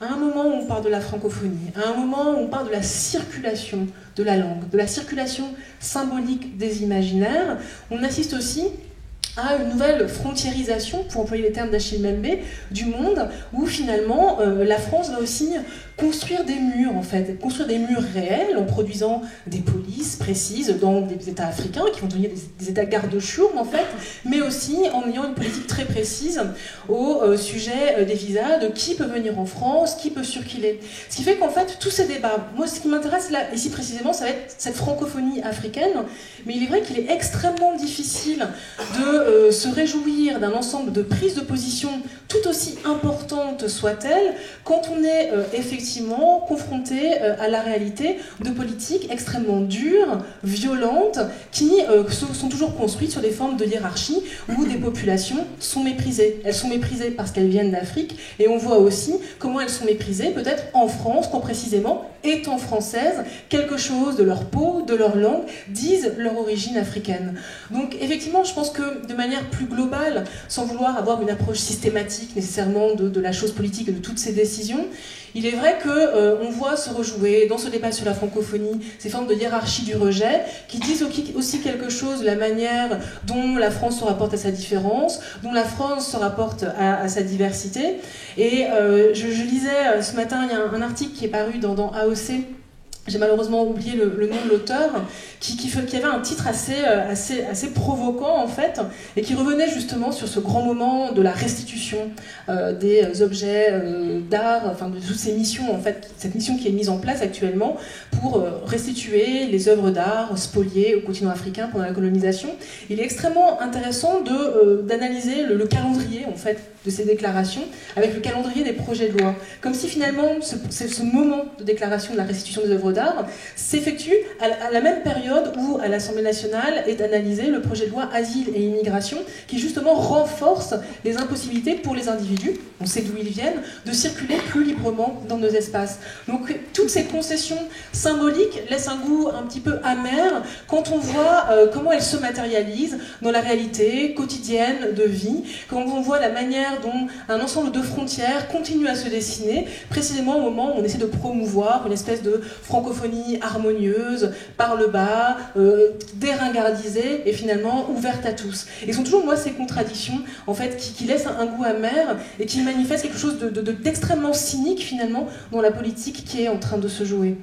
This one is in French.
à un moment où on parle de la francophonie, à un moment où on parle de la circulation de la langue, de la circulation symbolique des imaginaires, on assiste aussi à une nouvelle frontiérisation, pour employer les termes d'Achille Mbembe, du monde, où finalement la France va aussi construire des murs, en fait, construire des murs réels en produisant des polices précises dans des États africains qui vont devenir des États garde-chourmes, en fait, mais aussi en ayant une politique très précise au sujet des visas, de qui peut venir en France, qui peut circuler. Ce qui fait qu'en fait, tous ces débats, moi ce qui m'intéresse là, ici précisément, ça va être cette francophonie africaine, mais il est vrai qu'il est extrêmement difficile de se réjouir d'un ensemble de prises de position tout aussi importantes soient-elles quand on est effectivement confronté à la réalité de politiques extrêmement dures, violentes, qui sont toujours construites sur des formes de hiérarchie où des populations sont méprisées. Elles sont méprisées parce qu'elles viennent d'Afrique, et on voit aussi comment elles sont méprisées peut-être en France, quand précisément, étant françaises, quelque chose de leur peau, de leur langue, disent leur origine africaine. Donc effectivement, je pense que de manière plus globale, sans vouloir avoir une approche systématique nécessairement de la chose politique et de toutes ces décisions, il est vrai qu'on voit se rejouer dans ce débat sur la francophonie ces formes de hiérarchie du rejet qui disent aussi quelque chose de la manière dont la France se rapporte à sa différence, dont la France se rapporte à sa diversité. Et je lisais ce matin, il y a un article qui est paru dans AOC, j'ai malheureusement oublié le nom de l'auteur, qui avait un titre assez provoquant en fait, et qui revenait justement sur ce grand moment de la restitution des objets d'art, enfin de toutes ces missions en fait, cette mission qui est mise en place actuellement pour restituer les œuvres d'art spoliées au continent africain pendant la colonisation. Il est extrêmement intéressant d'analyser le calendrier en fait de ces déclarations avec le calendrier des projets de loi, comme si finalement ce moment de déclaration de la restitution des œuvres d'art s'effectue à la même période où à l'Assemblée nationale est analysé le projet de loi Asile et Immigration qui justement renforce les impossibilités pour les individus, on sait d'où ils viennent, de circuler plus librement dans nos espaces. Donc toutes ces concessions symboliques laissent un goût un petit peu amer quand on voit comment elles se matérialisent dans la réalité quotidienne de vie, quand on voit la manière dont un ensemble de frontières continue à se dessiner, précisément au moment où on essaie de promouvoir une espèce de francophonie harmonieuse, par le bas, déringardisée et finalement ouverte à tous. Et ce sont toujours, moi, ces contradictions en fait, qui laissent un goût amer et qui manifestent quelque chose d'extrêmement cynique finalement dans la politique qui est en train de se jouer.